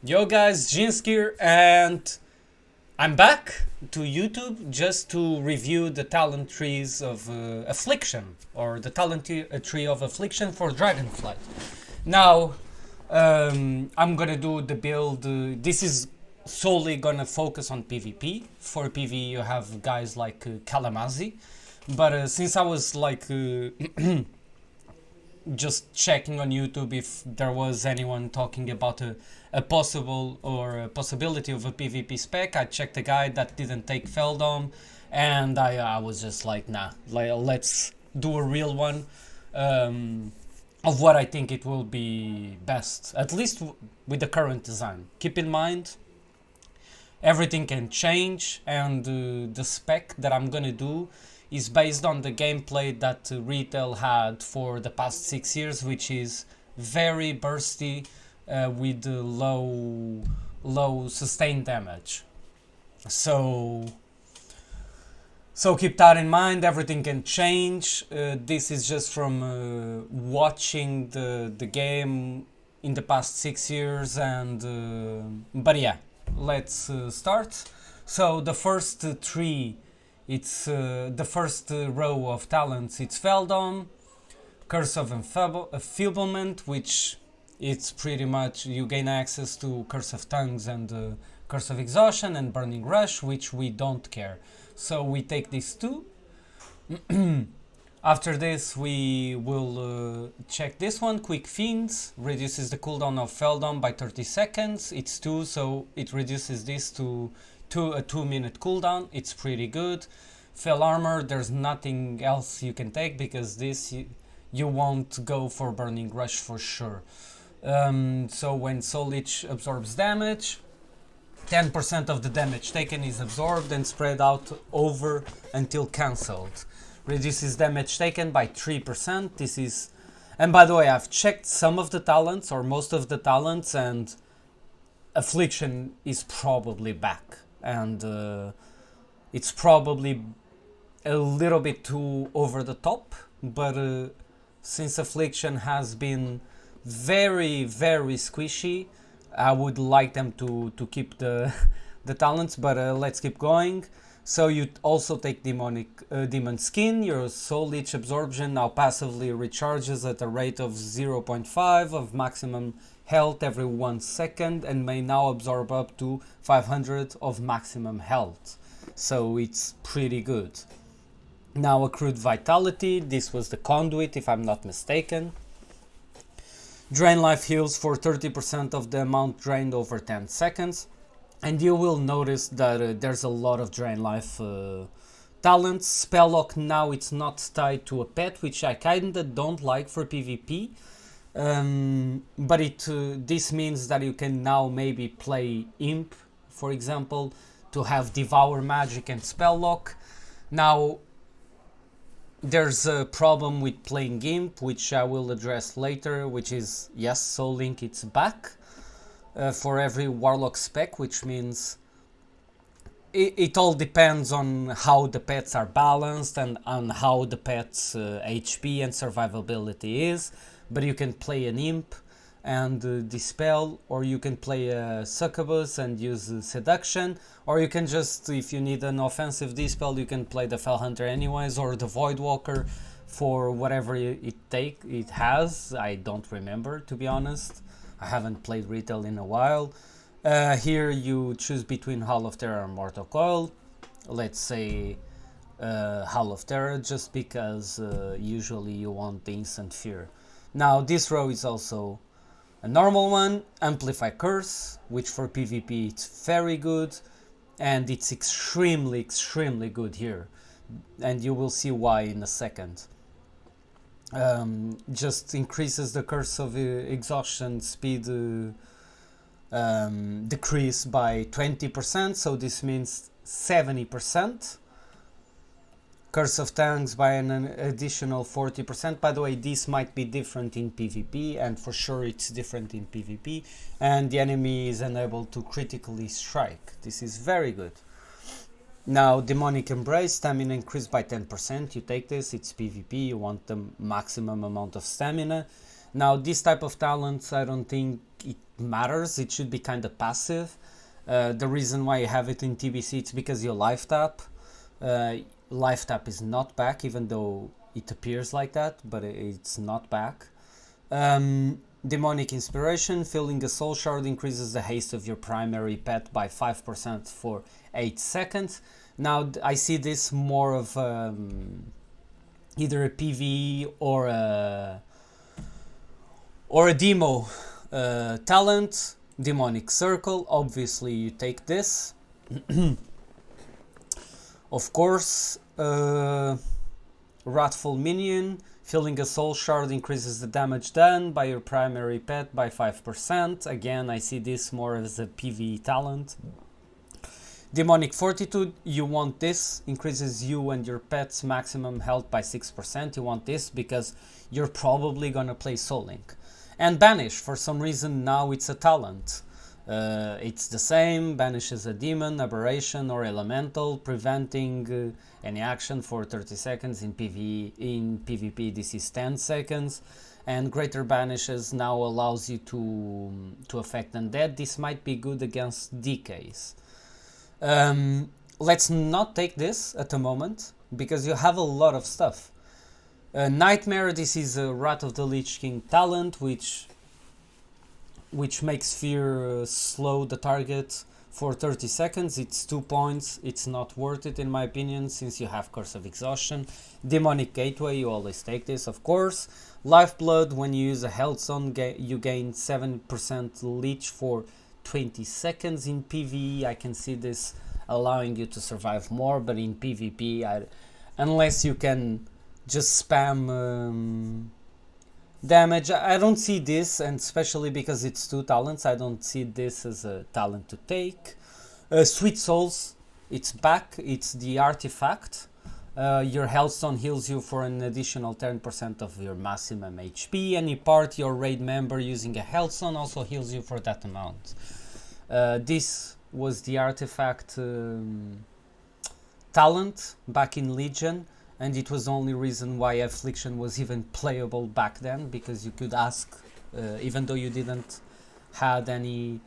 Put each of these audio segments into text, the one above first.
Yo guys, Jinskir, and I'm back to YouTube just to review the talent trees of Affliction, or the tree of Affliction for Dragonflight. Now, I'm gonna do the build, this is solely gonna focus on PvP. For PvE you have guys like Calamitous, but since I was like just checking on YouTube if there was anyone talking about a possible or a possibility of a PvP spec. I checked a guide that didn't take Feldom, and I was just like, nah, let's do a real one of what I think it will be best, at least with the current design. Keep in mind, everything can change, and the spec that I'm gonna do is based on the gameplay that retail had for the past 6 years, which is very bursty with low sustained damage. So keep that in mind. Everything can change. This is just from watching the game in the past 6 years, and but yeah, let's start. So the first three, it's the first row of talents. It's Feldom, Curse of Enfeeblement, which it's pretty much you gain access to Curse of Tongues and Curse of Exhaustion and Burning Rush, which we don't care. So we take these two. After this, we will check this one. Quick Fiends reduces the cooldown of Feldom by 30 seconds. It's 2, so it reduces this to a 2-minute cooldown. It's pretty good. Fell Armor, there's nothing else you can take because this you won't go for Burning Rush for sure. So when Soul Leech absorbs damage, 10% of the damage taken is absorbed and spread out over until cancelled. Reduces damage taken by 3%. This is, and by the way, I've checked some of the talents or most of the talents, and Affliction is probably back, and it's probably a little bit too over the top, but since Affliction has been very squishy, I would like them to keep the talents, but let's keep going. So you also take Demon Skin. Your Soul Leech absorption now passively recharges at a rate of 0.5 of maximum health every 1 second, and may now absorb up to 500 of maximum health. So it's pretty good. Now Accrued Vitality. This was the Conduit, if I'm not mistaken. Drain life heals for 30% of the amount drained over 10 seconds. And you will notice that there's a lot of drain life talents. Spell Lock, now it's not tied to a pet, which I kinda don't like for PvP. But this means that you can now maybe play Imp, for example, to have Devour Magic and Spell Lock. Now, there's a problem with playing Imp, which I will address later, which is, yes, Soul Link, it's back for every Warlock spec, which means it all depends on how the pets are balanced and on how the pet's HP and survivability is. But you can play an Imp and Dispel, or you can play a Succubus and use Seduction, or you can just, if you need an offensive Dispel, you can play the Fell Hunter anyways, or the Voidwalker for whatever it has. I don't remember, to be honest. I haven't played retail in a while. Here you choose between Hall of Terror and Mortal Coil. Let's say Hall of Terror, just because usually you want the instant fear. Now this row is also a normal one. Amplify Curse, which for PvP it's very good, and it's extremely good here, and you will see why in a second. Just increases the Curse of Exhaustion speed decrease by 20%, so this means 70%. Curse of Tongues by an additional 40%. By the way, this might be different in PvP, and for sure it's different in PvP, and the enemy is unable to critically strike. This is very good. Now, Demonic Embrace, stamina increased by 10%. You take this, it's PvP, you want the maximum amount of stamina. Now this type of talents, I don't think it matters, it should be kind of passive. The reason why you have it in TBC, it's because you life tap. Life tap is not back, even though it appears like that, but it's not back. Demonic Inspiration, filling a soul shard increases the haste of your primary pet by 5% for 8 seconds. Now I see this more of either a PvE or a demo talent. Demonic Circle, obviously you take this. Of course, Wrathful Minion, filling a soul shard increases the damage done by your primary pet by 5%. Again, I see this more as a PvE talent. Demonic Fortitude, you want this, increases you and your pet's maximum health by 6%. You want this because you're probably gonna play Soul Link. And Banish, for some reason now it's a talent. It's the same, banishes a demon, aberration or elemental, preventing any action for 30 seconds. In PvE, in PvP this is 10 seconds. And Greater Banishes now allows you to affect undead. This might be good against decays. Let's not take this at the moment, because you have a lot of stuff. Nightmare, this is a Wrath of the Lich King talent, which makes Fear slow the target for 30 seconds. It's 2 points, it's not worth it in my opinion, since you have Curse of Exhaustion. Demonic Gateway, you always take this, of course. Lifeblood, when you use a health zone, you gain 7% leech for 20 seconds. In PvE, I can see this allowing you to survive more, but in PvP, unless you can just spam damage, I don't see this, and especially because it's 2 talents, I don't see this as a talent to take. Sweet Souls, it's back, it's the artifact. Your health zone heals you for an additional 10% of your maximum HP. Any party or raid member using a health zone also heals you for that amount. This was the artifact talent back in Legion, and it was the only reason why Affliction was even playable back then, because you could ask, even though you didn't had any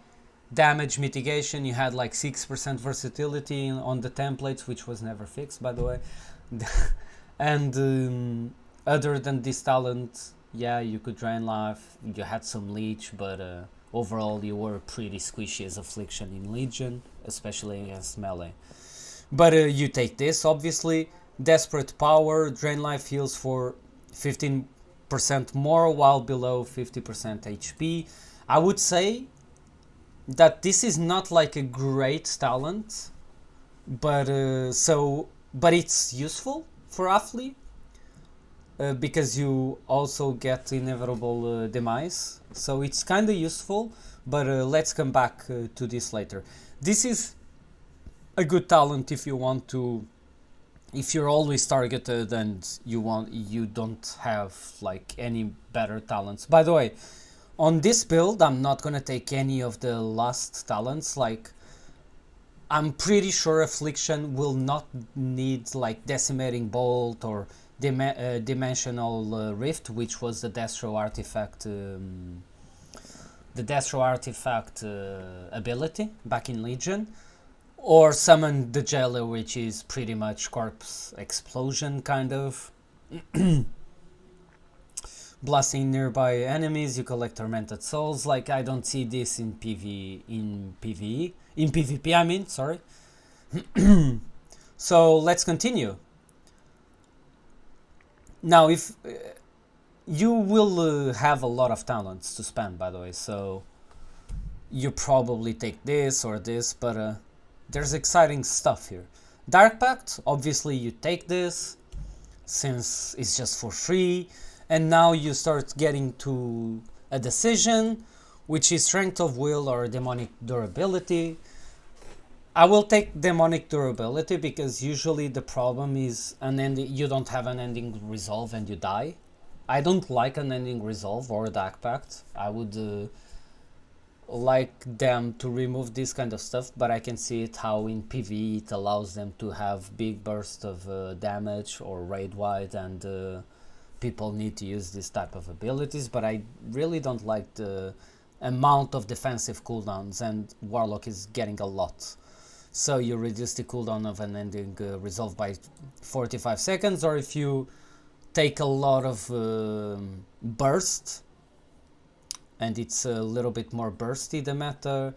damage mitigation, you had like 6% versatility on the templates, which was never fixed, by the way. And other than this talent, yeah, you could drain life, you had some leech, but overall you were pretty squishy as Affliction in Legion, especially against melee. But you take this, obviously. Desperate Power, drain life heals for 15% more while below 50% HP. I would say that this is not like a great talent, but it's useful for Affli, because you also get Inevitable Demise, so it's kind of useful, but let's come back to this later. This is a good talent if you want to, if you're always targeted and you don't have like any better talents. By the way, on this build I'm not gonna take any of the last talents. Like, I'm pretty sure Affliction will not need like Decimating Bolt or Dimensional Rift, which was the Destro artifact ability back in Legion. Or summon the Jailer, which is pretty much Corpse Explosion, kind of. Blasting nearby enemies, you collect Tormented Souls. Like, I don't see this in PvP, I mean, sorry. So, let's continue. Now, if you will have a lot of talents to spend, by the way, so you probably take this or this, but there's exciting stuff here. Dark Pact, obviously you take this, since it's just for free, and now you start getting to a decision, which is Strength of Will or Demonic Durability. I will take Demonic Durability because usually the problem is you don't have an ending resolve and you die. I don't like an ending resolve or Dark Pact. I would like them to remove this kind of stuff, but I can see it how in PvE it allows them to have big bursts of damage or raid wide and people need to use this type of abilities, but I really don't like the amount of defensive cooldowns, and Warlock is getting a lot. So you reduce the cooldown of an ending resolve by 45 seconds, or if you take a lot of burst, and it's a little bit more bursty the meta,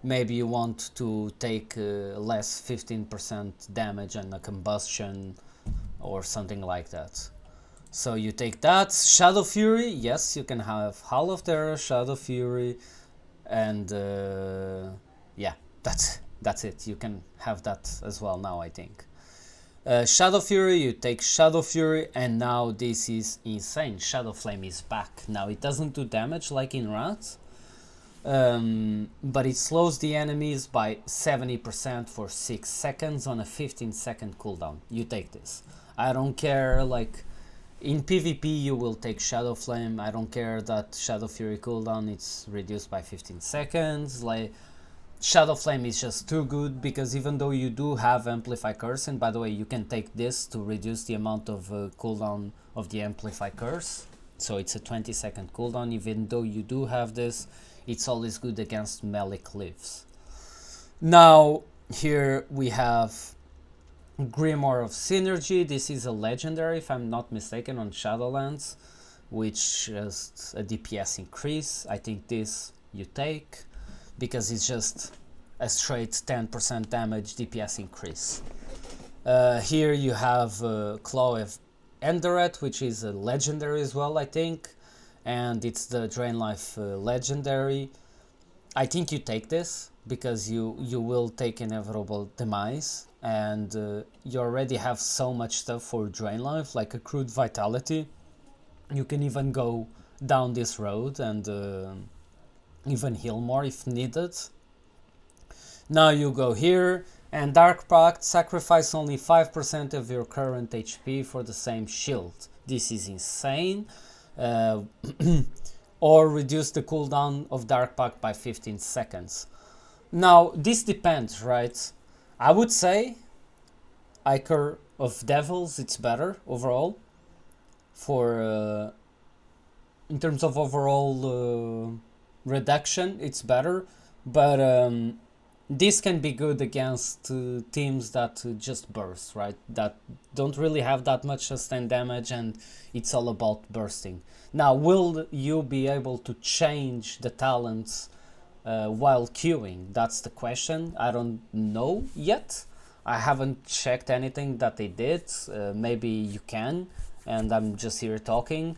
maybe you want to take less 15% damage and a combustion or something like that. So you take that. Shadow Fury, yes, you can have Hall of Terror, Shadow Fury, and yeah, that's it. You can have that as well now, I think. Shadow Fury, you take Shadow Fury, and now this is insane. Shadow Flame is back. Now it doesn't do damage like in Rat, but it slows the enemies by 70% for 6 seconds on a 15-second cooldown. You take this. I don't care, like, in PvP you will take Shadow Flame. I don't care that Shadow Fury cooldown it's reduced by 15 seconds. Like, Shadow Flame is just too good, because even though you do have Amplify Curse, and by the way you can take this to reduce the amount of cooldown of the Amplify Curse, so it's a 20-second cooldown. Even though you do have this, it's always good against melee cleaves. Now here we have Grimoire of Synergy. This is a legendary, if I'm not mistaken, on Shadowlands, which has a DPS increase. I think this you take, because it's just a straight 10% damage DPS increase. Here you have Claw of Enderet, which is a legendary as well, I think, and it's the Drain Life legendary. I think you take this, because you will take Inevitable Demise, and you already have so much stuff for Drain Life, like Accrued Vitality. You can even go down this road and even heal more if needed. Now you go here, and Dark Pact, sacrifice only 5% of your current HP for the same shield. This is insane. Or reduce the cooldown of Dark Pact by 15 seconds. Now this depends, right? I would say Ichor of Devils, it's better overall for in terms of overall reduction, it's better, but this can be good against teams that just burst, right? That don't really have that much sustained damage, and it's all about bursting. Now, will you be able to change the talents while queuing? That's the question. I don't know yet. I haven't checked anything that they did. Maybe you can, and I'm just here talking.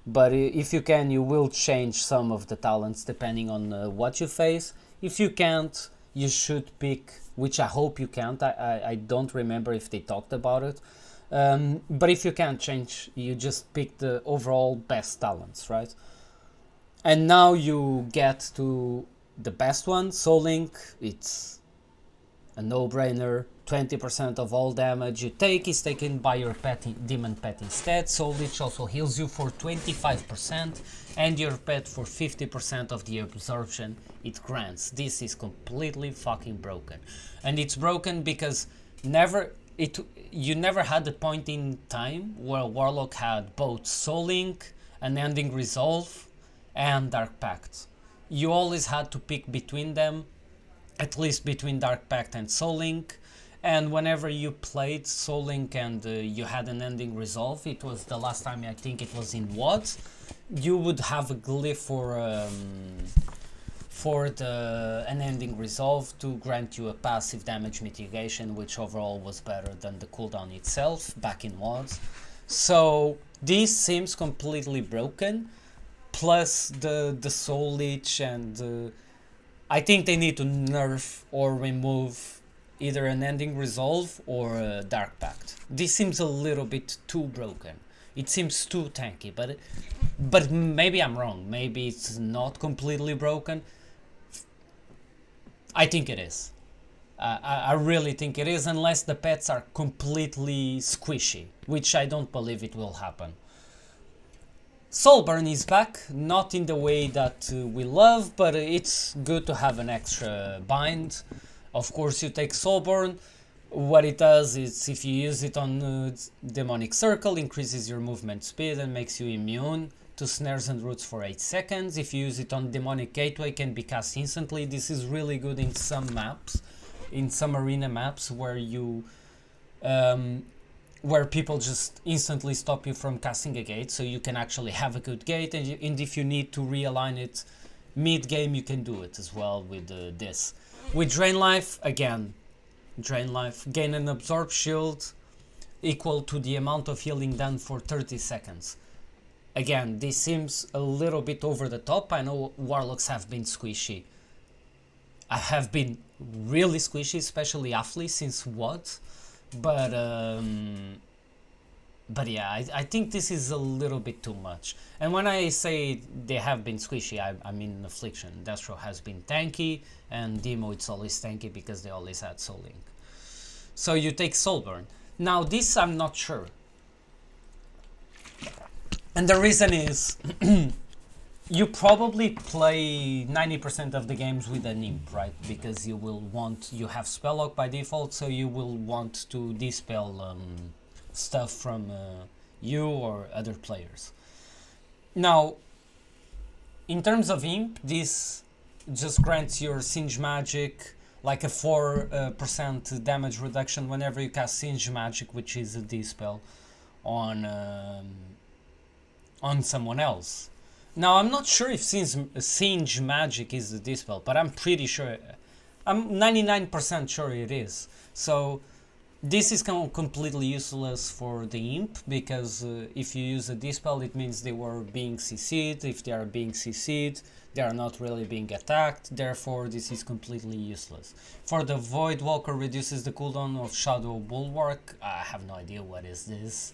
But if you can, you will change some of the talents depending on what you face. If you can't, you should pick, which I hope you can't. I don't remember if they talked about it. But if you can't change, you just pick the overall best talents, right? And now you get to the best one, Soul Link. It's a no-brainer. 20% of all damage you take is taken by your demon pet instead. Soul Leech also heals you for 25%, and your pet for 50% of the absorption it grants. This is completely fucking broken. And it's broken because you never had a point in time where Warlock had both Soul Link, Unending Resolve, and Dark Pact. You always had to pick between them, at least between Dark Pact and Soul Link. And whenever you played Soul Link and you had an Ending Resolve, it was the last time, I think it was in WOD, you would have a glyph for the Unending Resolve to grant you a passive damage mitigation, which overall was better than the cooldown itself back in WOD. So this seems completely broken, plus the Soul Leech, and I think they need to nerf or remove either an Ending Resolve or a Dark Pact. This seems a little bit too broken. It seems too tanky, but maybe I'm wrong. Maybe it's not completely broken. I think it is. I really think it is, unless the pets are completely squishy, which I don't believe it will happen. Soulburn is back, not in the way that we love, but it's good to have an extra bind. Of course you take Soulburn, What it does is if you use it on Demonic Circle, increases your movement speed and makes you immune to snares and roots for 8 seconds. If you use it on Demonic Gateway, can be cast instantly. This is really good in some maps, in some arena maps where you where people just instantly stop you from casting a gate, so you can actually have a good gate, and if you need to realign it mid-game, you can do it as well with this. With Drain Life, again, Drain Life, gain an Absorb Shield equal to the amount of healing done for 30 seconds. Again, this seems a little bit over the top. I know Warlocks have been squishy. I have been really squishy, especially Affliction since what? But yeah, I think this is a little bit too much. And when I say they have been squishy, I mean Affliction. Destro has been tanky, and Demo it's always tanky because they always had Soul Link. So you take Soulburn. Now this I'm not sure. And the reason is, you probably play 90% of the games with an imp, right? Because you have Spelllock by default, so you will want to dispel stuff from you or other players. Now, in terms of imp, this just grants your Singe Magic like a 4% damage reduction whenever you cast Singe Magic, which is a dispel on someone else. Now, I'm not sure if Singe Magic is the dispel, but I'm pretty sure, I'm 99% sure it is. So this is completely useless for the imp, because if you use a dispel, it means they were being CC'd. If they are being CC'd, they are not really being attacked, therefore this is completely useless. For the Void Walker, reduces the cooldown of Shadow Bulwark. I have no idea what is this.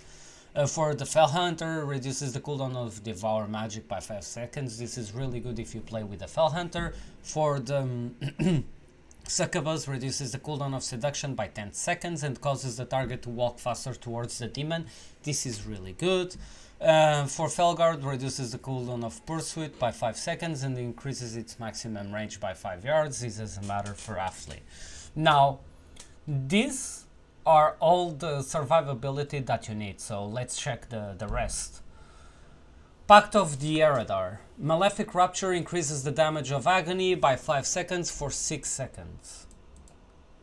For the Fell Hunter, reduces the cooldown of Devour Magic by 5 seconds. This is really good if you play with the Fell Hunter. For the Succubus, reduces the cooldown of Seduction by 10 seconds and causes the target to walk faster towards the demon. This is really good. For Felguard, reduces the cooldown of Pursuit by 5 seconds and increases its maximum range by 5 yards. This is a matter for Affliction. Now, these are all the survivability that you need, so let's check the rest. Pact of the Eredar. Malefic Rupture increases the damage of Agony by 5 seconds for 6 seconds.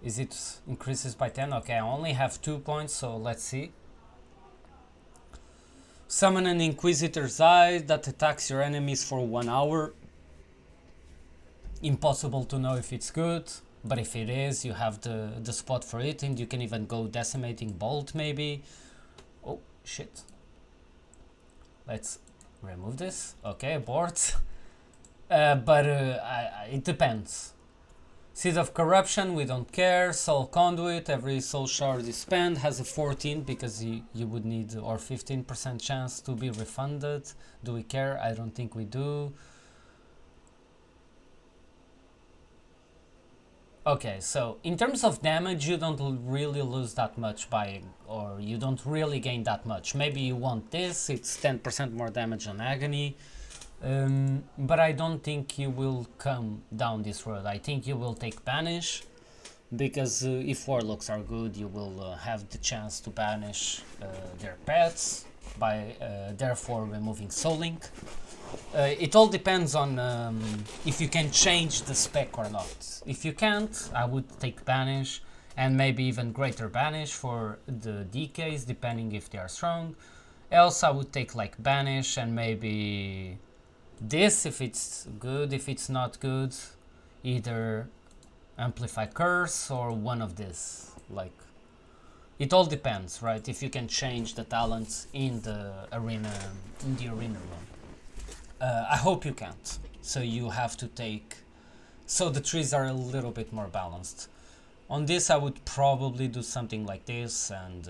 Is it increases by 10? Okay, I only have 2 points, so let's see. Summon an Inquisitor's Eye that attacks your enemies for 1 hour. Impossible to know if it's good, but if it is, you have the spot for it, and you can even go Decimating Bolt maybe. Oh, shit. Let's remove this. Okay, abort. But it depends. Seed of Corruption, we don't care. Soul Conduit, every soul shard you spend has a 14 because you would need, or 15% chance to be refunded. Do we care? I don't think we do. Okay, so in terms of damage, you don't really lose that much or you don't really gain that much. Maybe you want this, it's 10% more damage on Agony. But I don't think you will come down this road. I think you will take Banish, because if Warlocks are good, you will have the chance to banish their pets by therefore removing Soul Link. It all depends on if you can change the spec or not. If you can't, I would take Banish, and maybe even Greater Banish for the DKs, depending if they are strong. Else I would take like Banish and maybe this if it's good. If it's not good, either Amplify Curse or one of this. Like, it all depends, right? If you can change the talents in the arena room. I hope you can't. So you have to take, so the trees are a little bit more balanced. On this I would probably do something like this and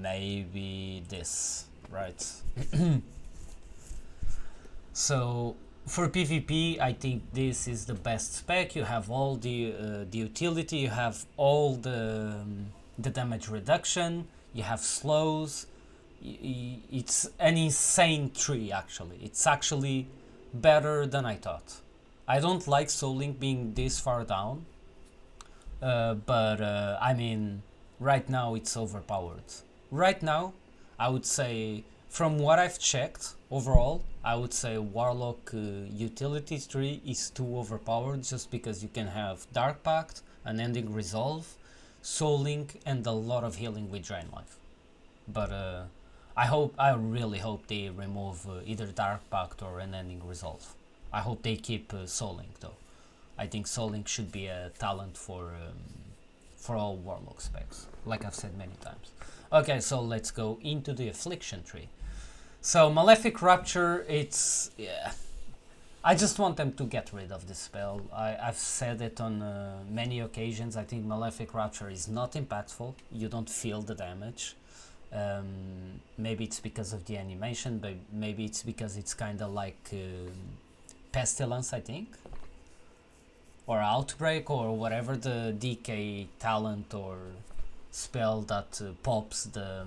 maybe this, right? So for PvP, I think this is the best spec. You have all the utility, you have all the damage reduction, you have slows. It's an insane tree, actually. It's actually better than I thought. I don't like Soul Link being this far down, but I mean, right now it's overpowered. Right now, I would say, from what I've checked overall, I would say Warlock utility tree is too overpowered just because you can have Dark Pact, Unending Resolve, Soul Link, and a lot of healing with Drain Life. But I really hope they remove either Dark Pact or Unending Resolve. I hope they keep Soul Link though. I think Soul Link should be a talent for all Warlock specs, like I've said many times. Okay, so let's go into the Affliction tree. So Malefic Rupture, it's, yeah, I just want them to get rid of this spell. I've said it on many occasions. I think Malefic Rupture is not impactful. You don't feel the damage. Maybe it's because of the animation, but maybe it's because it's kind of like Pestilence, I think, or Outbreak, or whatever the DK talent or spell that pops the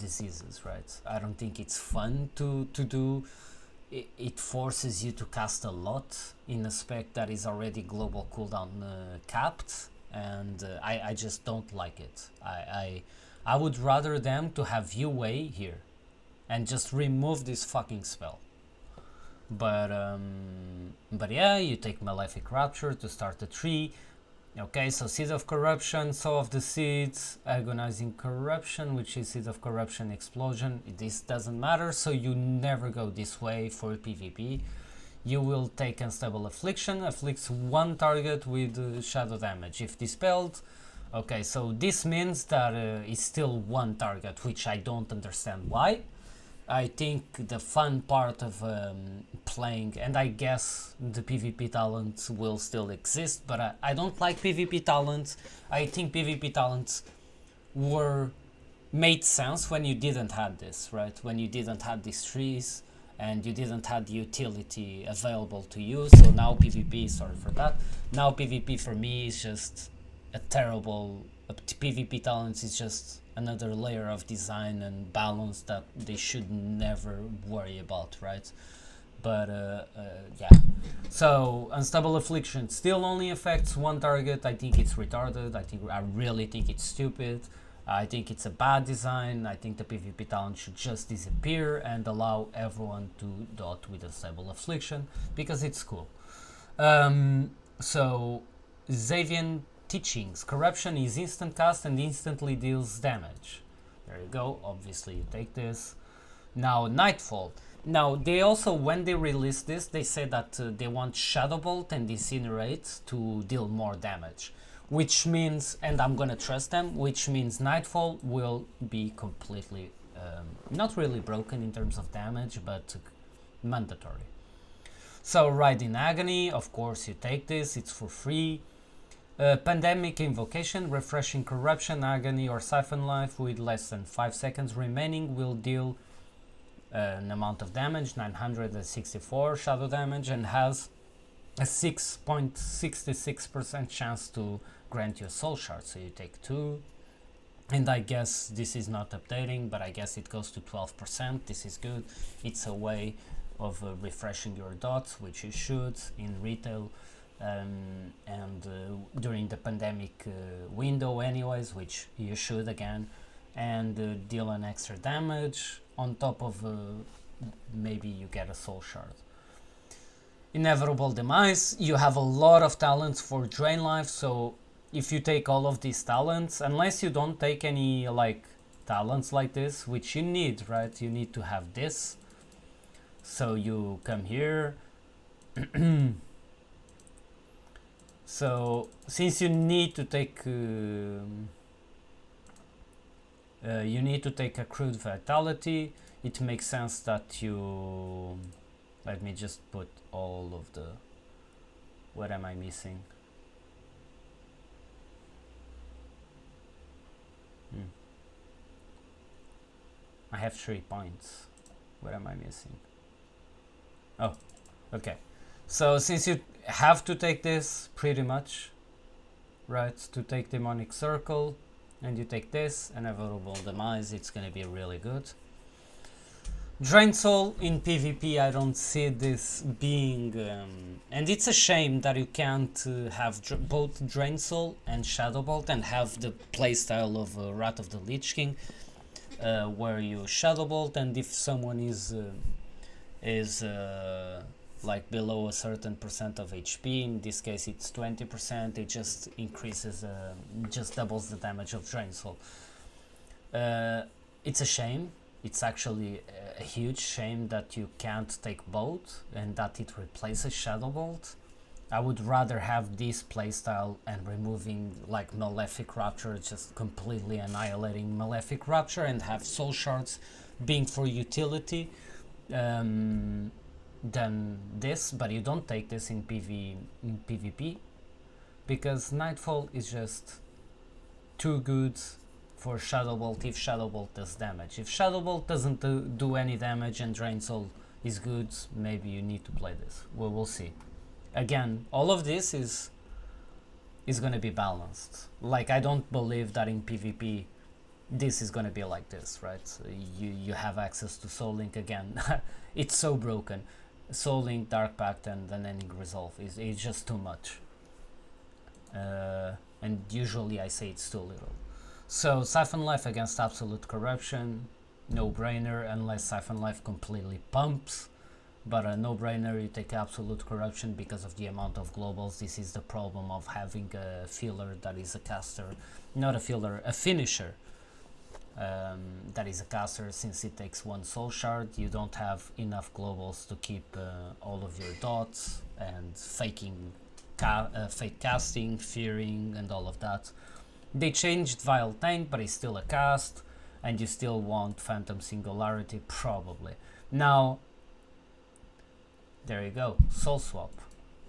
diseases, right? I don't think it's fun to do. It forces you to cast a lot in a spec that is already global cooldown capped, and I just don't like it. I would rather them to have UA here and just remove this fucking spell. But yeah, you take Malefic Rupture to start the tree. Okay, so Seed of Corruption, Soul of the Seeds, Agonizing Corruption, which is Seed of Corruption Explosion. This doesn't matter, so you never go this way for PvP. You will take Unstable Affliction, afflicts one target with shadow damage. If dispelled, okay, so this means that it's still one target, which I don't understand why. I think the fun part of playing, and I guess the PvP talents will still exist, but I don't like PvP talents. I think PvP talents made sense when you didn't have this, right? When you didn't have these trees and you didn't have the utility available to you. So now PvP, sorry for that. Now PvP for me is just a terrible. PvP talents is just another layer of design and balance that they should never worry about, right? But yeah, so Unstable Affliction still only affects one target. I think it's retarded. I really think it's stupid. I think it's a bad design. I think the PvP talent should just disappear and allow everyone to dot with Unstable Affliction because it's cool. So Xavian Teachings. Corruption is instant cast and instantly deals damage. There you go. Obviously you take this. Now Nightfall. Now they also, when they released this, they said that they want Shadow Bolt and Incinerate to deal more damage. Which means, and I'm gonna trust them, which means Nightfall will be completely, not really broken in terms of damage, but mandatory. So Ride in Agony, of course you take this, it's for free. Pandemic Invocation, Refreshing Corruption, Agony or Siphon Life with less than 5 seconds remaining will deal an amount of damage, 964 shadow damage, and has a 6.66% chance to grant you a soul shard, so you take 2. And I guess this is not updating, but I guess it goes to 12%. This is good. It's a way of refreshing your dots, which you should in retail. And during the pandemic window anyways, which you should again, and deal an extra damage on top of maybe you get a soul shard. Inevitable Demise, you have a lot of talents for drain life, so if you take all of these talents, unless you don't take any like talents like this, which you need, right? You need to have this, so you come here. So since you need to take accrued vitality, it makes sense that you, let me just put all of the, what am I missing? I have 3 points. What am I missing? Oh, okay. So since you have to take this pretty much, right, to take Demonic Circle, and you take this, Inevitable Demise, it's gonna be really good. Drain Soul in PvP, I don't see this being, and it's a shame that you can't have both Drain Soul and Shadow Bolt and have the playstyle of Wrath of the Lich King, where you Shadow Bolt, and if someone is like below a certain percent of HP, in this case it's 20%, it just increases, just doubles the damage of Drain Soul. It's a shame. It's actually a huge shame that you can't take both and that it replaces Shadow Bolt. I would rather have this playstyle and removing like Malefic Rupture, just completely annihilating Malefic Rupture, and have Soul Shards being for utility than this, but you don't take this in PvP because Nightfall is just too good for Shadow Bolt if Shadow Bolt does damage. If Shadow Bolt doesn't do any damage and Drain Soul is good, maybe you need to play this. Well, we'll see. Again, all of this is gonna be balanced. Like, I don't believe that in PvP this is gonna be like this, right? You have access to Soul Link again. It's so broken. Soul Link, Dark Pact, and then Ending Resolve is just too much. And usually I say it's too little. So Siphon Life against Absolute Corruption, no brainer unless Siphon Life completely pumps, but a no brainer, you take Absolute Corruption because of the amount of globals. This is the problem of having a filler that is a caster, not a filler, a finisher that is a caster. Since it takes one soul shard, you don't have enough globals to keep all of your dots and fake casting, fearing, and all of that. They changed Vile Taint, but it's still a cast, and you still want Phantom Singularity, probably. Now, there you go, Soul Swap.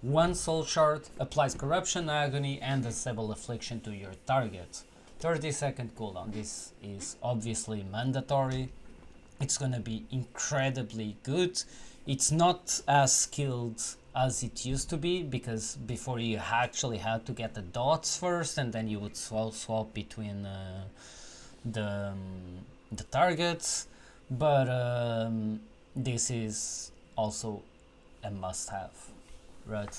One Soul Shard applies Corruption, Agony, and Unstable Affliction to your target. 30-second cooldown. This is obviously mandatory. It's gonna be incredibly good. It's not as skilled as it used to be, because before you actually had to get the dots first and then you would swap between the targets, but this is also a must-have, right?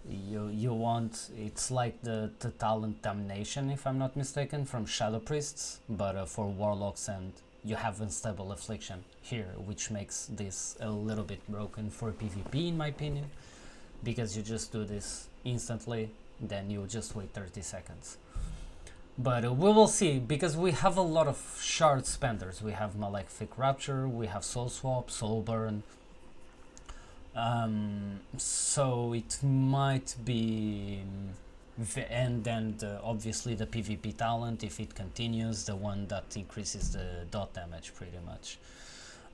You want, it's like the talent Damnation, if I'm not mistaken, from Shadow Priests, but for warlocks, and you have Unstable Affliction here, which makes this a little bit broken for PvP in my opinion, because you just do this instantly, then you just wait 30 seconds. But we will see, because we have a lot of shard spenders. We have Malefic Rupture, we have Soul Swap, Soul Burn, so it might be, and then obviously the PvP talent, if it continues, the one that increases the dot damage pretty much.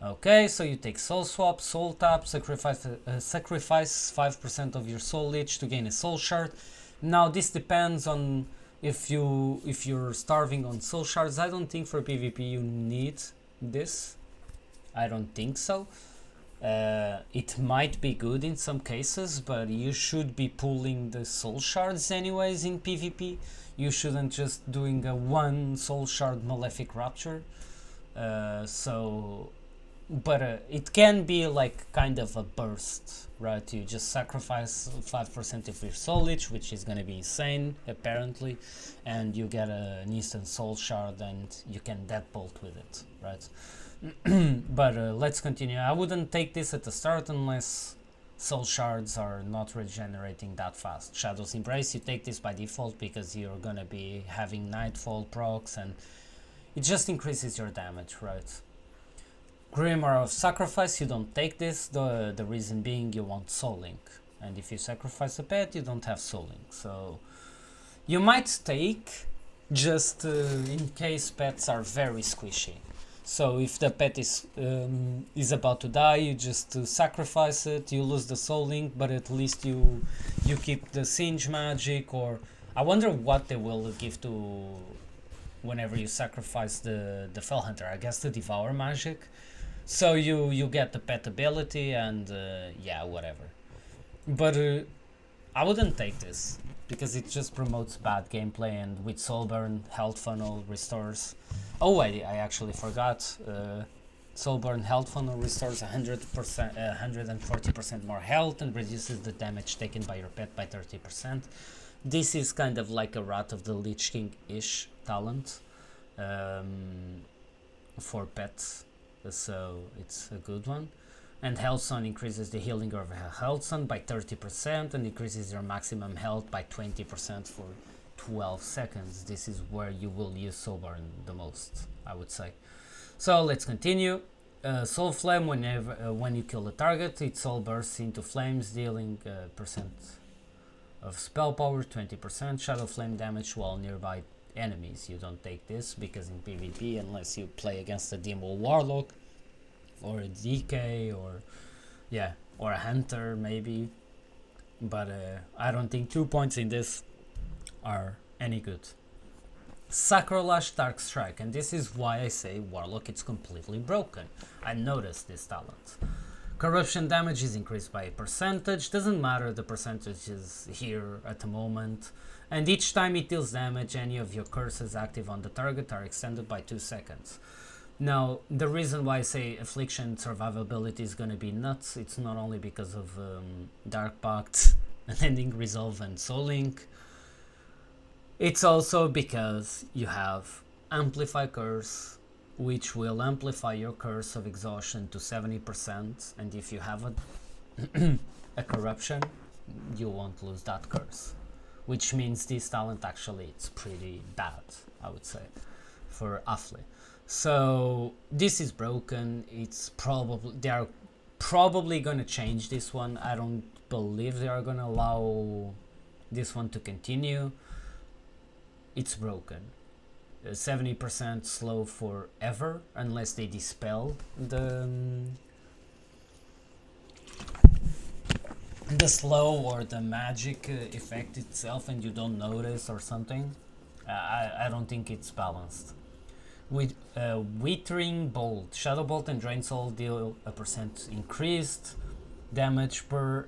Okay, so you take Soul Swap, Soul Tap, sacrifice 5% of your Soul each to gain a Soul Shard. Now this depends on if you're starving on Soul Shards. I don't think for PvP you need this. I don't think so. It might be good in some cases, but you should be pulling the Soul Shards anyways in PvP. You shouldn't just doing a one Soul Shard Malefic Rupture. But it can be like kind of a burst, right? You just sacrifice 5% of your soul each, which is gonna be insane apparently, and you get an instant soul shard and you can deadbolt with it, right? But let's continue. I wouldn't take this at the start unless soul shards are not regenerating that fast. Shadow's Embrace, you take this by default because you're gonna be having Nightfall procs and it just increases your damage, right? Grimoire of Sacrifice, you don't take this, the reason being you want Soul Link, and if you sacrifice a pet you don't have Soul Link, so you might take just in case pets are very squishy. So if the pet is about to die, you just sacrifice it, you lose the Soul Link, but at least you keep the Singe magic, or I wonder what they will give to whenever you sacrifice the Fell Hunter. I guess the Devour magic. So you get the pet ability and yeah, whatever. But I wouldn't take this because it just promotes bad gameplay, and with Soulburn, Health Funnel restores. Oh, I actually forgot. Soulburn Health Funnel restores 140% more health and reduces the damage taken by your pet by 30%. This is kind of like a Wrath of the Lich King-ish talent for pets, so it's a good one. And Health Sun increases the healing of Health Sun by 30% and increases your maximum health by 20% for 12 seconds. This is where you will use Soulburn the most, I would say. So let's continue. Soul Flame, when you kill a target, its soul bursts into flames, dealing percent of spell power, 20% shadow flame damage while nearby enemies. You don't take this because in PvP, unless you play against a Demo Warlock or a DK or a Hunter maybe, but I don't think 2 points in this are any good. Sacrolash Dark Strike, and this is why I say Warlock it's completely broken. I noticed this talent. Corruption damage is increased by a percentage, doesn't matter the percentage is here at the moment, and each time it deals damage, any of your curses active on the target are extended by 2 seconds. Now, the reason why I say Affliction survivability is gonna be nuts, it's not only because of Dark Pact, Unending Resolve and Soul Link, it's also because you have Amplify Curse, which will amplify your Curse of Exhaustion to 70%, and if you have a Corruption, you won't lose that Curse. Which means this talent actually it's pretty bad, I would say, for Affliction. So this is broken. They are probably gonna change this one. I don't believe they are gonna allow this one to continue. It's broken. 70% slow forever unless they dispel the slow or the magic effect itself and you don't notice or something. I don't think it's balanced. With Withering Bolt, Shadow Bolt and Drain Soul deal a % increased damage per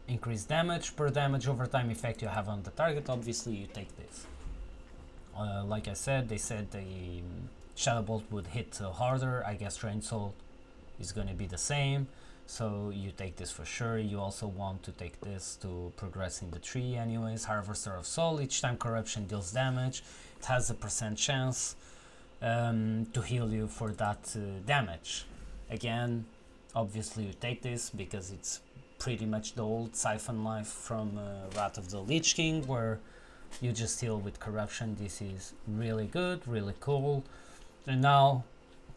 damage over time effect you have on the target. Obviously you take this. Like I said, they said the Shadow Bolt would hit harder. I guess Drain Soul is going to be the same, so you take this for sure. You also want to take this to progress in the tree anyways. Harvester of Soul, each time Corruption deals damage, it has a % chance to heal you for that damage. Again, obviously you take this because it's pretty much the old Siphon Life from Wrath of the Lich King, where you just heal with Corruption. This is really good, really cool. And now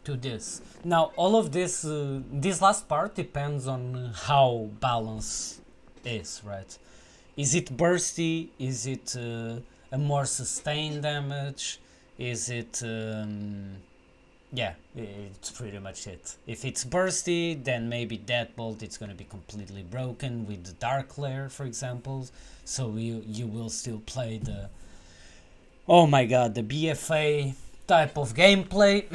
to this. Now all of this, this last part depends on how balance is, right? Is it bursty? Is it a more sustained damage? Is it yeah, it's pretty much it. If it's bursty, then maybe Deadbolt it's gonna be completely broken with the Dark Lair, for example. So you will still play the, oh my god, the BFA type of gameplay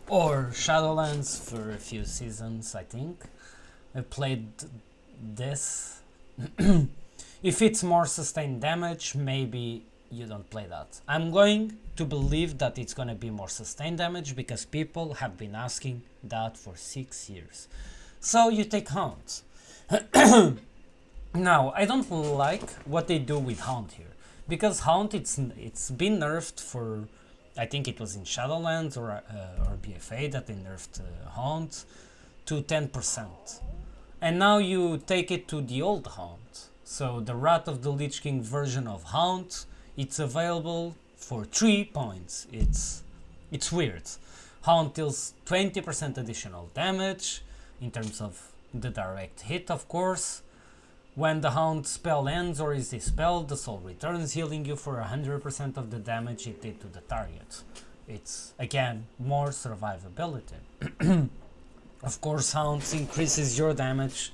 or Shadowlands for a few seasons, I think. I played this. If it's more sustained damage, maybe you don't play that. I'm going to believe that it's gonna be more sustained damage because people have been asking that for 6 years. So you take Haunt. Now, I don't like what they do with Haunt here, because Haunt it's been nerfed for, I think it was in Shadowlands or BFA that they nerfed Haunt to 10%, and now you take it to the old Haunt. So the Wrath of the Lich King version of Haunt, it's available for 3 points. It's weird. Haunt deals 20% additional damage in terms of the direct hit, of course. When the Haunt spell ends or is dispelled, the soul returns, healing you for 100% of the damage it did to the target. It's, again, more survivability. Of course, Haunt increases your damage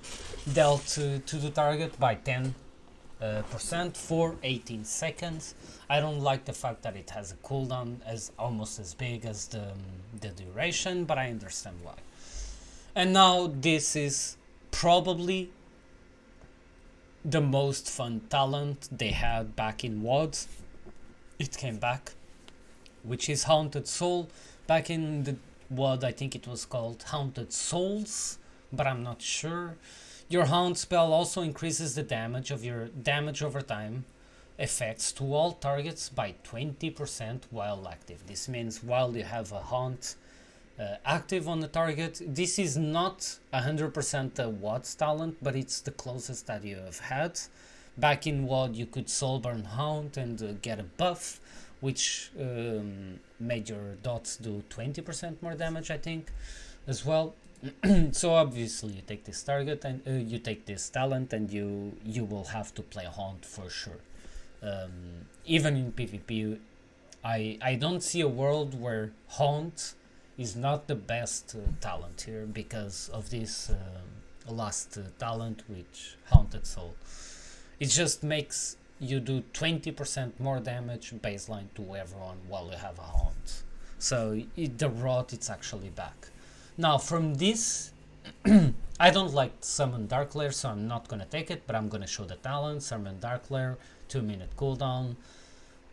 dealt to the target by 10% for 18 seconds. I don't like the fact that it has a cooldown as almost as big as the duration, but I understand why. And now this is probably the most fun talent they had back in WoD. It came back, which is Haunted Soul. Back in the WoD, I think it was called Haunted Souls, but I'm not sure. Your Haunt spell also increases the damage of your damage over time effects to all targets by 20% while active. This means while you have a Haunt active on the target, this is not 100% a WoD's talent, but it's the closest that you have had. Back in WoD you could Soulburn Haunt and get a buff, which made your dots do 20% more damage, I think, as well. So obviously you take this target and you take this talent, and you will have to play Haunt for sure. Even in PvP, I don't see a world where Haunt is not the best talent here because of this last talent, which Haunted Soul. It just makes you do 20% more damage baseline to everyone while you have a Haunt. So the rot, it's actually back. Now from this, I don't like Summon Dark Lair, so I'm not gonna take it, but I'm gonna show the talent. Summon Dark Lair, 2-minute cooldown.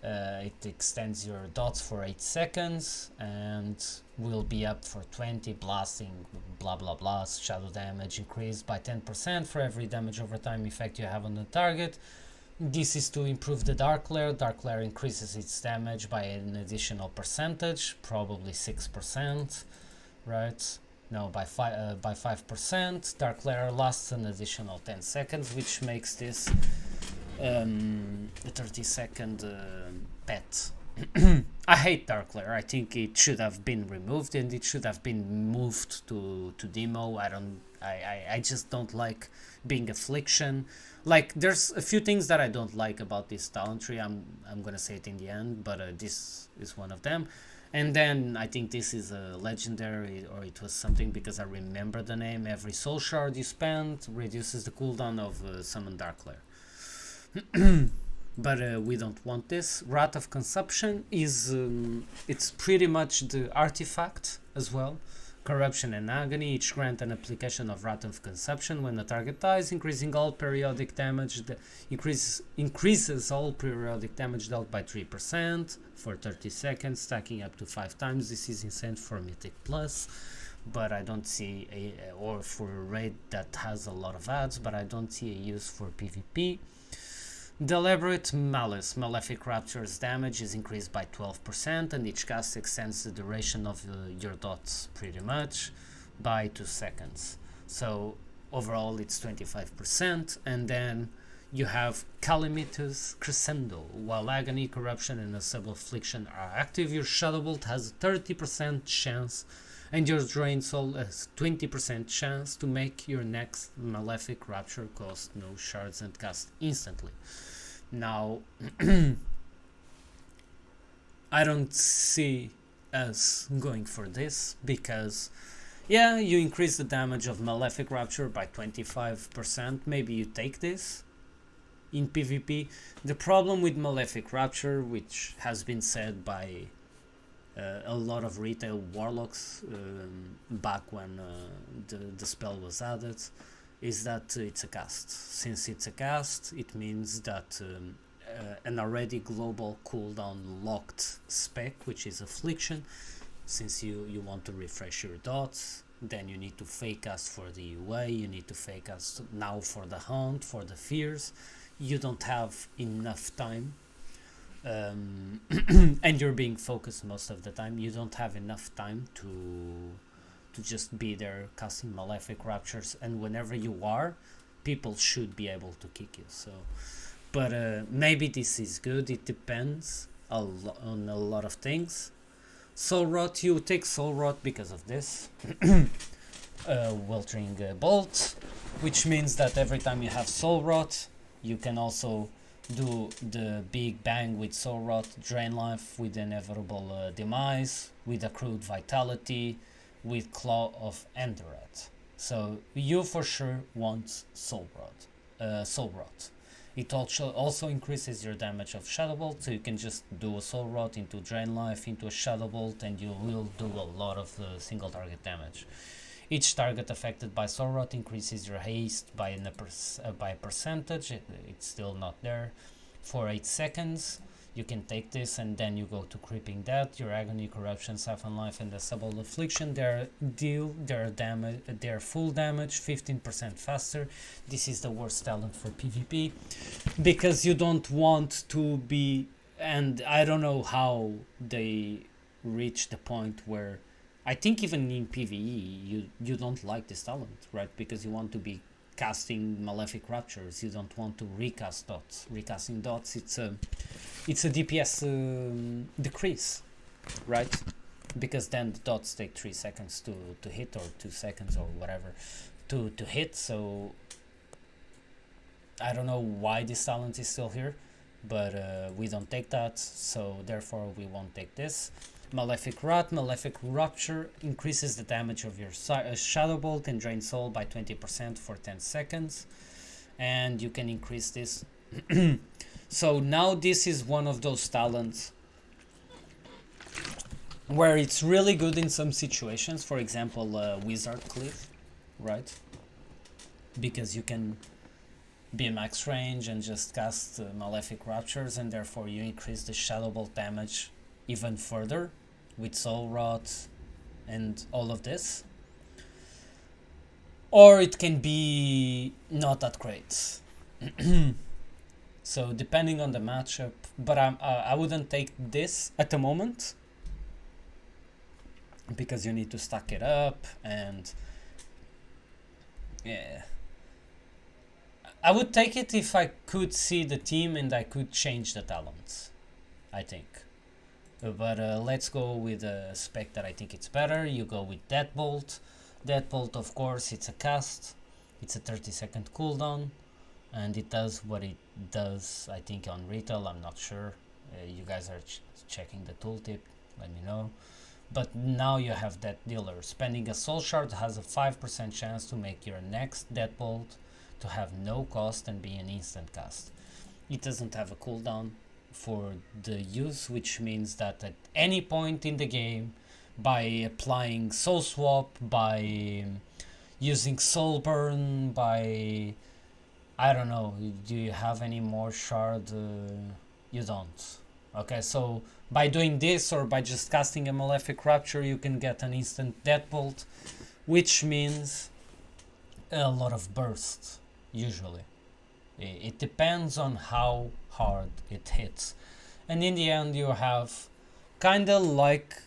It extends your dots for 8 seconds and will be up for 20, blasting, blah blah blah. Shadow damage increased by 10% for every damage over time effect you have on the target. This is to improve the Dark Lair. Dark Lair increases its damage by an additional percentage, probably 6%, right? No, by 5%. Dark Lair lasts an additional 10 seconds, which makes this a 30-second pet. I hate Dark Lair. I think it should have been removed, and it should have been moved to demo. I just don't like being Affliction. Like, there's a few things that I don't like about this talent tree. I'm gonna say it in the end, but this is one of them. And then I think this is a legendary, or it was something because I remember the name. Every soul shard you spend reduces the cooldown of Summon Dark Lair. But we don't want this. Wrath of Consumption is it's pretty much the artifact as well. Corruption and Agony each grant an application of Wrath of Consumption when the target dies, increasing all periodic damage. Increases all periodic damage dealt by 3% for 30 seconds, stacking up to 5 times. This is insane for Mythic Plus, but I don't see or for a raid that has a lot of ads, but I don't see a use for PvP. Deliberate Malice. Malefic Rupture's damage is increased by 12%, and each cast extends the duration of your dots pretty much by 2 seconds. So overall it's 25%, and then you have Calamitous Crescendo. While Agony, Corruption and a Sub-Affliction are active, your Shadow Bolt has a 30% chance, and your Drain Soul has 20% chance to make your next Malefic Rupture cost no shards and cast instantly. Now, I don't see us going for this because, yeah, you increase the damage of Malefic Rupture by 25%. Maybe you take this in PvP. The problem with Malefic Rupture, which has been said by a lot of retail warlocks back when the spell was added, is that it's a cast. Since it's a cast, it means that an already global cooldown locked spec, which is Affliction, since you want to refresh your dots, then you need to fake cast for the UA, you need to fake cast now for the Haunt, for the Fears. You don't have enough time. And you're being focused most of the time. You don't have enough time to just be there casting Malefic Ruptures, and whenever you are, people should be able to kick you. So, but maybe this is good. It depends on a lot of things. Soul Rot, you take Soul Rot because of this. Weltering Bolt, which means that every time you have Soul Rot, you can also do the big bang with Soul Rot, drain life with inevitable demise, with accrued vitality, with Claw of Enderat. So you for sure want Soul Rot. It also increases your damage of Shadow Bolt, so you can just do a Soul Rot into drain life, into a Shadow Bolt, and you will do a lot of single target damage. Each target affected by Soul Rot increases your haste by a percentage. It's still not there. For 8 seconds, You can take this and then you go to Creeping Death, your Agony, Corruption, Siphon Life, and the Subtle Affliction. Their damage, their full damage 15% faster. This is the worst talent for PvP because you don't want to be, and I don't know how they reach the point where, I think even in PvE you don't like this talent, right? Because you want to be casting Malefic Ruptures, you don't want to recast dots. Recasting dots, it's a DPS decrease, right? Because then the dots take 3 seconds to hit, or 2 seconds or whatever to hit. So I don't know why this talent is still here, but we don't take that, so therefore we won't take this. Malefic Rupture increases the damage of your Shadow Bolt and Drain Soul by 20% for 10 seconds, and you can increase this. So now this is one of those talents where it's really good in some situations, for example Wizard Cliff, right? Because you can be max range and just cast Malefic Ruptures, and therefore you increase the Shadow Bolt damage even further with Soul Rot and all of this. Or it can be not that great. So depending on the matchup, but I wouldn't take this at the moment because you need to stack it up, and yeah, I would take it if I could see the team and I could change the talents, I think. But let's go with a spec that I think it's better. You go with Deadbolt. Deadbolt, of course, it's a cast. It's a 30-second cooldown, and it does what it does, I think, on retail. I'm not sure. You guys are checking the tooltip. Let me know. But now you have Death Dealer. Spending a Soul Shard has a 5% chance to make your next Deadbolt to have no cost and be an instant cast. It doesn't have a cooldown for the use, which means that at any point in the game, by applying Soul Swap, by using Soul Burn, by, I don't know, do you have any more shard? You don't. Okay, so by doing this or by just casting a Malefic Rupture, you can get an instant Deadbolt, which means a lot of burst, usually. It depends on how hard it hits. And in the end, you have kind of like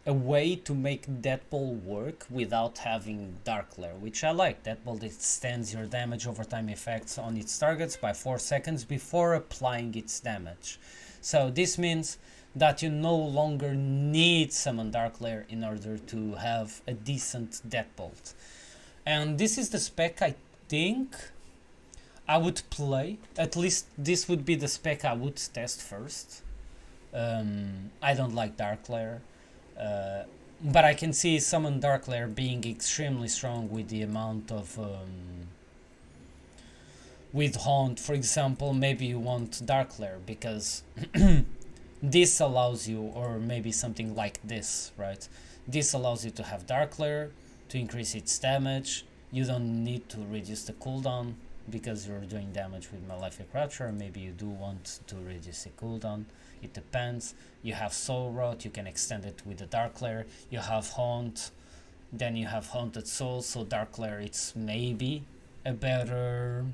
a way to make Deadbolt work without having Dark Lair, which I like. Deadbolt extends your damage over time effects on its targets by 4 seconds before applying its damage. So this means that you no longer need Summon Dark Lair in order to have a decent Deadbolt. And this is the spec I think I would play. At least this would be the spec I would test first. I don't like Dark Lair, but I can see Summon Dark Lair being extremely strong with the amount of with Haunt, for example. Maybe you want Dark Lair because this allows you, or maybe something like this, right? This allows you to have Dark Lair to increase its damage. You don't need to reduce the cooldown because you're doing damage with Malefic Rupture. Maybe you do want to reduce the cooldown. It depends. You have Soul Rot, you can extend it with the Dark Lair. You have Haunt, then you have Haunted Soul, so Dark Lair it's maybe a better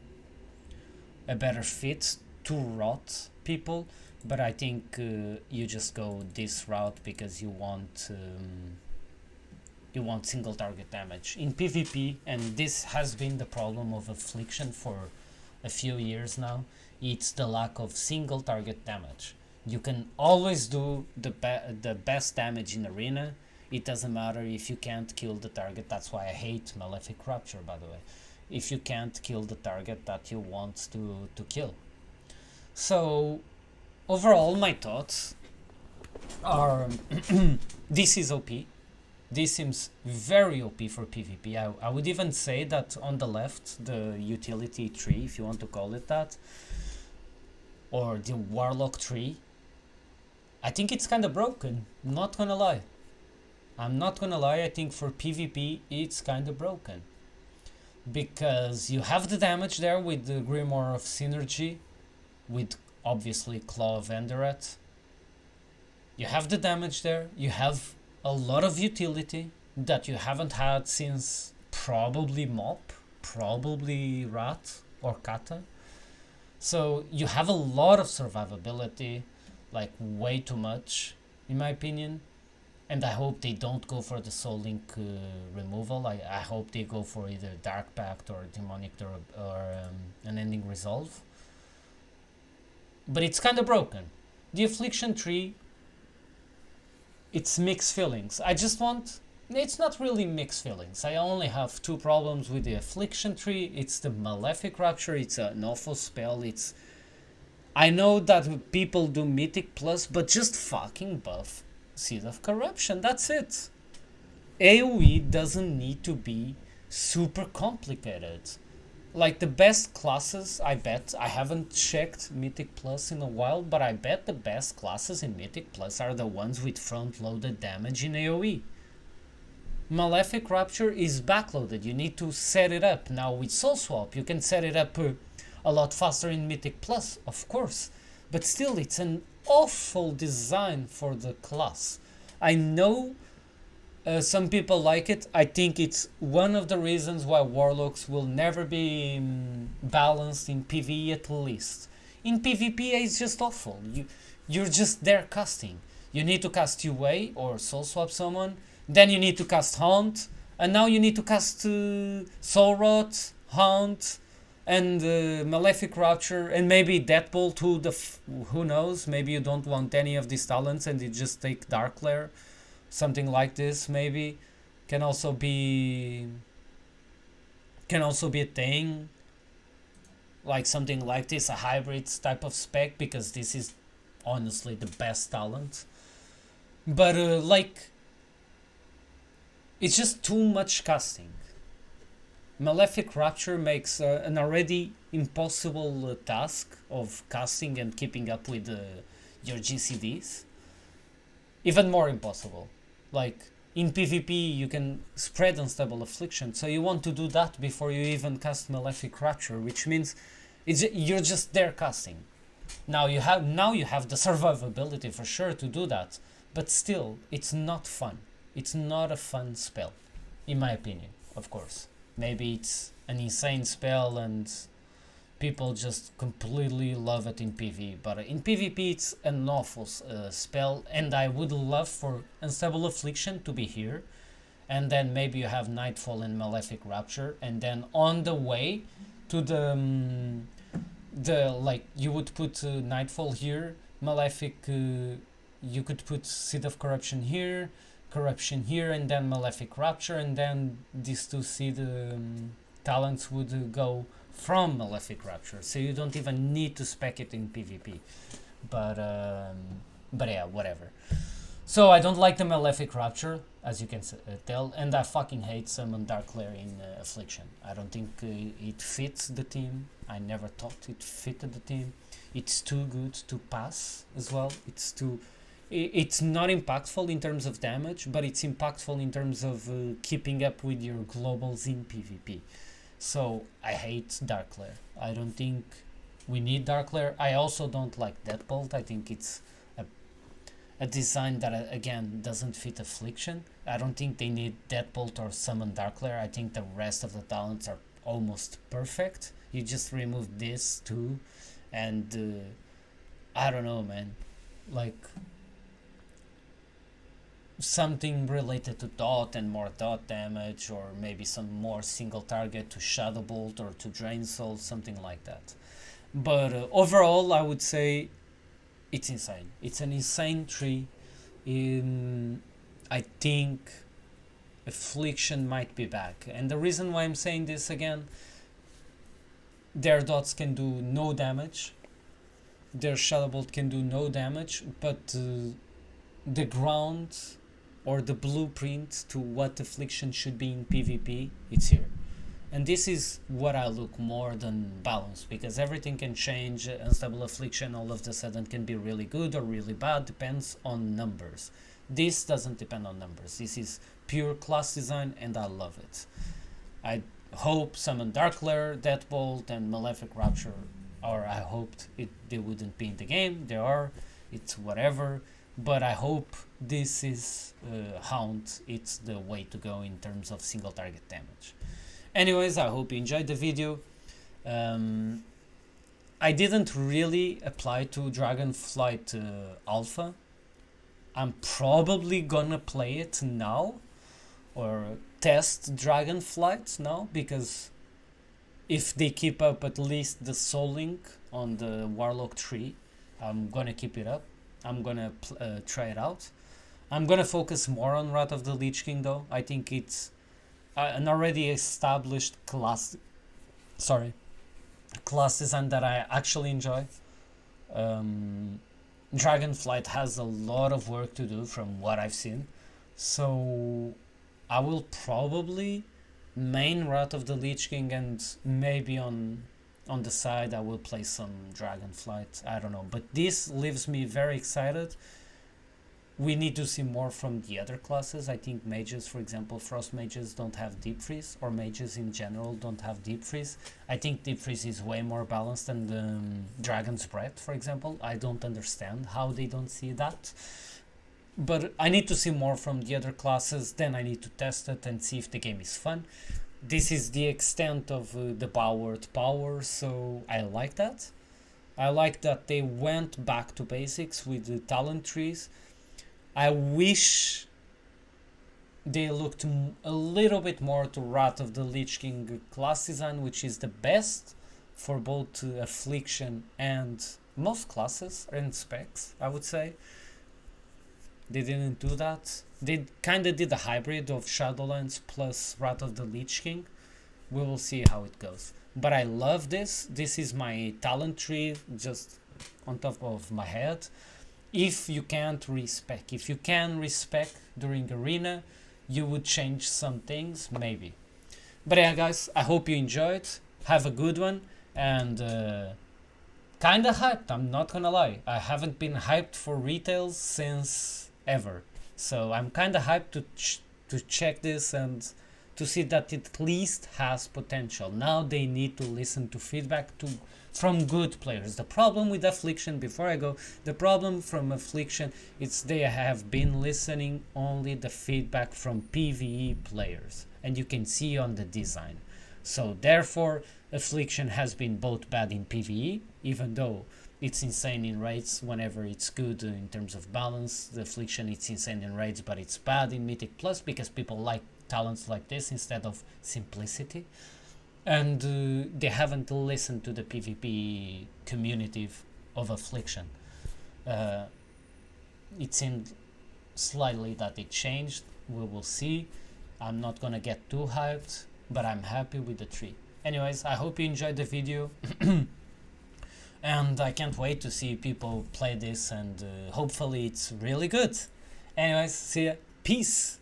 fit to rot people, but I think you just go this route because you want single target damage in PvP, and this has been the problem of Affliction for a few years now. It's the lack of single target damage. You can always do the best damage in arena. It doesn't matter if you can't kill the target. That's why I hate Malefic Rupture, by the way. If you can't kill the target that you want to kill. So overall, my thoughts are this is OP. This seems very OP for PvP. I would even say that on the left, the utility tree, if you want to call it that, or the warlock tree, I think it's kind of broken. Not gonna lie. I'm not gonna lie, I think for PvP it's kind of broken. Because you have the damage there with the Grimoire of Synergy, with obviously Claw of Enderet. You have the damage there, you have a lot of utility that you haven't had since probably Mop, probably Rat or Kata. So you have a lot of survivability, like way too much, in my opinion. And I hope they don't go for the Soul Link removal. I hope they go for either Dark Pact or Demonic or Unending Resolve. But it's kind of broken. The Affliction tree, it's mixed feelings. It's not really mixed feelings. I only have two problems with the Affliction tree. It's the Malefic Rupture. It's an awful spell. I know that people do Mythic Plus, but just fucking buff Seed of Corruption. That's it. AoE doesn't need to be super complicated. Like the best classes, I bet, I haven't checked Mythic Plus in a while, but I bet the best classes in Mythic Plus are the ones with front-loaded damage in AoE. Malefic Rupture is backloaded. You need to set it up. Now with Soul Swap, you can set it up a lot faster in Mythic Plus, of course. But still, it's an awful design for the class. I know some people like it. I think it's one of the reasons why Warlocks will never be balanced in PvE at least. In PvP, it's just awful. You're just there casting. You need to cast UA or Soul Swap someone. Then you need to cast Haunt, and now you need to cast Soul Rot, Haunt, and Malefic Rupture, and maybe Deathbolt. Who knows? Maybe you don't want any of these talents, and you just take Dark Lair, something like this. Maybe can also be a thing, like something like this, a hybrid type of spec, because this is honestly the best talent. But it's just too much casting. Malefic Rupture makes an already impossible task of casting and keeping up with your GCDs even more impossible. Like in PvP you can spread Unstable Affliction, so you want to do that before you even cast Malefic Rupture, which means you're just there casting. Now you have the survivability for sure to do that, but still it's not fun. It's not a fun spell, in my opinion, of course. Maybe it's an insane spell and people just completely love it in PvE, but in PvP it's an awful spell, and I would love for Unstable Affliction to be here, and then maybe you have Nightfall and Malefic Rupture, and then on the way to you would put Nightfall here, Malefic, you could put Seed of Corruption here, and then Malefic Rupture, and then these two seed talents would go from Malefic Rupture, so you don't even need to spec it in PvP. But yeah, whatever. So I don't like the Malefic Rupture, as you can tell, and I fucking hate Summon Dark Lair in Affliction. I don't think it fits the team. I never thought it fitted the team. It's too good to pass as well. It's not impactful in terms of damage, but it's impactful in terms of keeping up with your globals in PvP. So I hate Dark Lair. I don't think we need Dark Lair. I also don't like Deathbolt. I think it's a design that again doesn't fit Affliction. I don't think they need Deathbolt or Summon Dark Lair. I think the rest of the talents are almost perfect. You just remove this too, and I don't know, man. Like something related to dot and more dot damage, or maybe some more single target to Shadow Bolt or to Drain Soul, something like that. But overall I would say it's insane. It's an insane tree. I think Affliction might be back, and the reason why I'm saying this again, their dots can do no damage, their Shadow Bolt can do no damage, but the ground or the blueprint to what Affliction should be in PvP, it's here. And this is what I look more than balance, because everything can change. Unstable Affliction all of a sudden can be really good or really bad, depends on numbers. This doesn't depend on numbers. This is pure class design, and I love it. I hope Summon Dark Lair, Deathbolt, and Malefic Rupture or I hoped they wouldn't be in the game. They are, it's whatever, but I hope this is Hound, it's the way to go in terms of single target damage. Anyways, I hope you enjoyed the video. I didn't really apply to Dragonflight Alpha. I'm probably gonna play it now, or test Dragonflight now, because if they keep up at least the Soul Link on the Warlock tree, I'm gonna keep it up. I'm gonna try it out. I'm gonna focus more on Wrath of the Lich King though. I think it's an already established class design that I actually enjoy. Dragonflight has a lot of work to do from what I've seen, so I will probably main Wrath of the Lich King, and maybe on the side I will play some Dragonflight. I don't know, but this leaves me very excited. We need to see more from the other classes. I think mages, for example, frost mages don't have deep freeze, or mages in general don't have deep freeze. I think deep freeze is way more balanced than the Dragon's Breath, for example. I don't understand how they don't see that. But I need to see more from the other classes, then I need to test it and see if the game is fun. This is the extent of the powered power, so I like that. I like that they went back to basics with the talent trees. I wish they looked a little bit more to Wrath of the Lich King class design, which is the best for both Affliction and most classes and specs, I would say. They didn't do that. They kind of did a hybrid of Shadowlands plus Wrath of the Lich King. We will see how it goes. But I love this. This is my talent tree just on top of my head. If you can't respec, if you can respec during arena, you would change some things, maybe. But yeah, guys, I hope you enjoyed. Have a good one, and kinda hyped, I'm not gonna lie. I haven't been hyped for retails since ever, so I'm kinda hyped to check this and to see that it at least has potential. Now they need to listen to feedback from good players. The problem with Affliction, before I go, the problem from Affliction is they have been listening only the feedback from PvE players, and you can see on the design. So therefore Affliction has been both bad in PvE, even though it's insane in raids whenever it's good in terms of balance. The Affliction, it's insane in raids, but it's bad in Mythic Plus because people like talents like this instead of simplicity. And they haven't listened to the PvP community of Affliction. It seemed slightly that it changed. We will see. I'm not gonna get too hyped, but I'm happy with the tree. Anyways, I hope you enjoyed the video. And I can't wait to see people play this, and hopefully it's really good. Anyways, see ya. Peace.